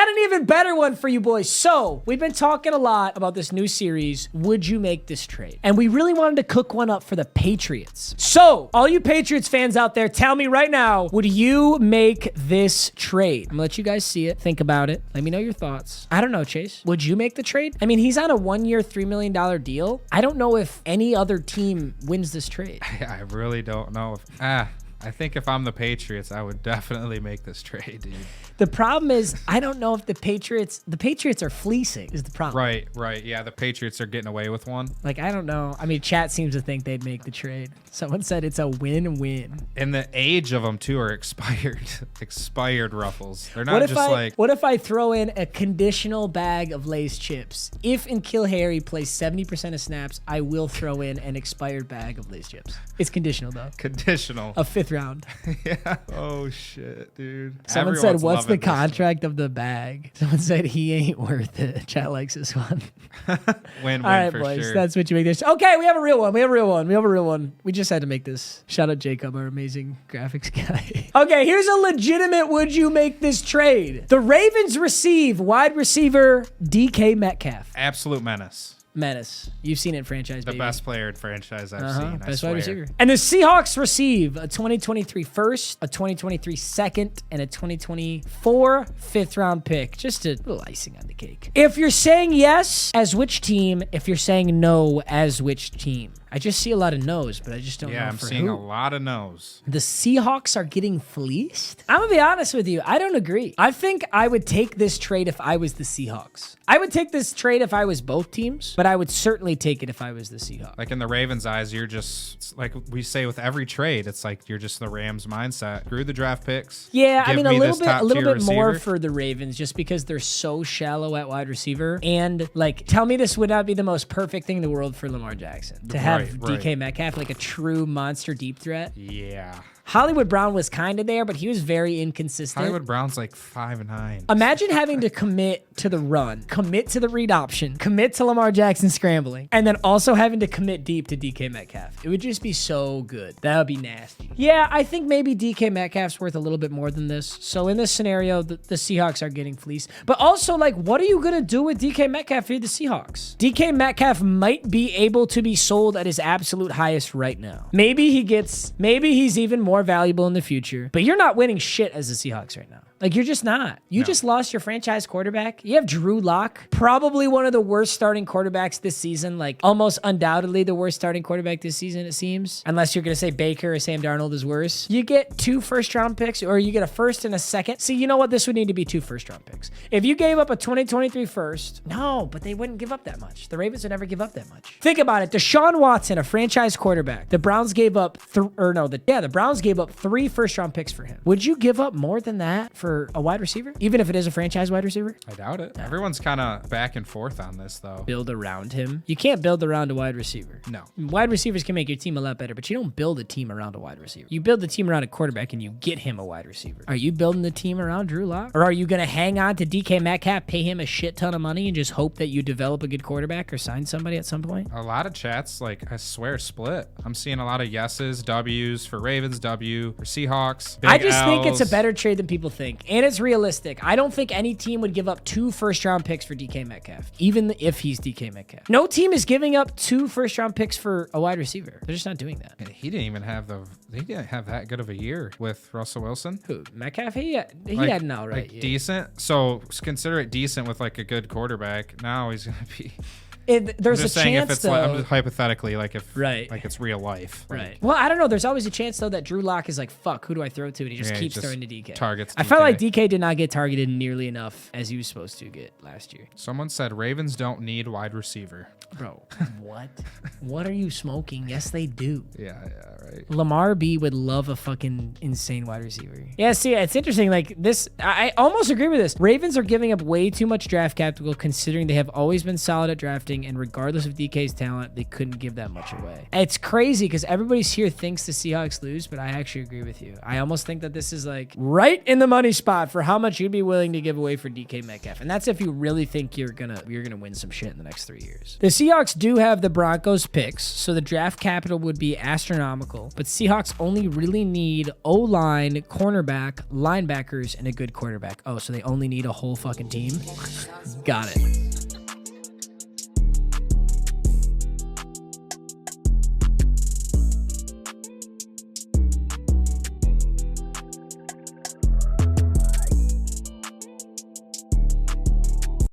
got an even better one for you boys. So we've been talking a lot about this new series. Would you make this trade? And we really wanted to cook one up for the Patriots. So all you Patriots fans out there, tell me right now, would you make this trade? I'm gonna let you guys see it. Think about it. Let me know your thoughts. I don't know, Chase. Would you make the trade? I mean, he's on a 1-year, $3 million deal. I don't know if any other team wins this trade. I really don't know. I think if I'm the Patriots, I would definitely make this trade, dude. The problem is, I don't know if the Patriots are fleecing is the problem. Right. Yeah, the Patriots are getting away with one. Like, I don't know. I mean, chat seems to think they'd make the trade. Someone said it's a win-win. And the age of them, too, are expired. Expired ruffles. They're not What if I throw in a conditional bag of Lay's chips? If and Kill Harry plays 70% of snaps, I will throw in an expired bag of Lay's chips. It's conditional, though. Conditional. A 5th round. Yeah. Oh, shit, dude. Someone said, what's the contract of the bag? Someone said he ain't worth it. Chat likes this one. Win-win. All right, for boys. sure. That's what you make this. Okay, we have a real one. We have a real one. We just had to make this. Shout out Jacob, our amazing graphics guy. Okay, here's a legitimate would you make this trade. The Ravens receive wide receiver DK Metcalf. Absolute menace. You've seen it in franchise, The baby. best player in franchise I've seen. Best wide receiver. And the Seahawks receive a 2023 first, a 2023 second, and a 2024 5th round pick. Just a little icing on the cake. If you're saying yes, as which team? If you're saying no, as which team? I just see a lot of no's, but I just don't know. Yeah, I'm seeing a lot of no's. The Seahawks are getting fleeced? I'm going to be honest with you. I don't agree. I think I would take this trade if I was the Seahawks. I would take this trade if I was both teams, but I would certainly take it if I was the Seahawks. Like in the Ravens' eyes, you're just, like we say with every trade, it's like you're just the Rams mindset. Screw the draft picks. Yeah, I mean, a little bit more receiver. for the Ravens just because they're so shallow at wide receiver. And, like, tell me this would not be the most perfect thing in the world for Lamar Jackson. To have DK Metcalf, like a true monster deep threat. Yeah. Hollywood Brown was kind of there, but he was very inconsistent. Hollywood Brown's like 5'9". Imagine having to commit to the run, commit to the read option, commit to Lamar Jackson scrambling, and then also having to commit deep to DK Metcalf. It would just be so good. That would be nasty. Yeah, I think maybe DK Metcalf's worth a little bit more than this. So in this scenario, the Seahawks are getting fleeced. But also, like, what are you going to do with DK Metcalf if you're the Seahawks? DK Metcalf might be able to be sold at his absolute highest right now. Maybe he's even more valuable in the future, but you're not winning shit as the Seahawks right now. Like, you're just not. You just lost your franchise quarterback. You have Drew Lock, probably one of the worst starting quarterbacks this season, like almost undoubtedly the worst starting quarterback this season, it seems. Unless you're going to say Baker or Sam Darnold is worse. You get 2 first-round picks, or you get a first and a second. See, you know what? This would need to be 2 first-round picks. If you gave up a 2023 first, no, but they wouldn't give up that much. The Ravens would never give up that much. Think about it. Deshaun Watson, a franchise quarterback. The Browns gave up, the Browns gave up 3 first-round picks for him. Would you give up more than that for a wide receiver, even if it is a franchise wide receiver? I doubt it. Everyone's kind of back and forth on this, though. Build around him. You can't build around a wide receiver. No. Wide receivers can make your team a lot better, but you don't build a team around a wide receiver. You build the team around a quarterback and you get him a wide receiver. Are you building the team around Drew Lock? Or are you going to hang on to DK Metcalf, pay him a shit ton of money, and just hope that you develop a good quarterback or sign somebody at some point? A lot of chats, like, I swear, split. I'm seeing a lot of yeses, W's for Ravens, W for Seahawks. I just think it's a better trade than people think, and it's realistic. I don't think any team would give up 2 first-round picks for DK Metcalf, even if he's DK Metcalf. No team is giving up 2 first-round picks for a wide receiver. They're just not doing that. And he didn't have that good of a year with Russell Wilson. Who, Metcalf? He had an outright year. Decent. So consider it decent with like a good quarterback. Now he's gonna be. There's a chance, though. I'm just hypothetically, like if like it's real life. Right. Well, I don't know. There's always a chance, though, that Drew Lock is like, fuck, who do I throw to? And he just keeps throwing to DK. Targets I felt like DK did not get targeted nearly enough as he was supposed to get last year. Someone said Ravens don't need wide receiver. Bro, what? What are you smoking? Yes, they do. Yeah, right. Lamar B would love a fucking insane wide receiver. Yeah, see, it's interesting. Like this, I almost agree with this. Ravens are giving up way too much draft capital considering they have always been solid at drafting everything, and regardless of DK's talent, they couldn't give that much away. It's crazy because everybody's here thinks the Seahawks lose, but I actually agree with you. I almost think that this is like right in the money spot for how much you'd be willing to give away for DK Metcalf, and that's if you really think you're gonna win some shit in the next 3 years. The Seahawks do have the Broncos picks, so the draft capital would be astronomical, but Seahawks only really need O-line, cornerback, linebackers, and a good quarterback. Oh, so they only need a whole fucking team? Got it.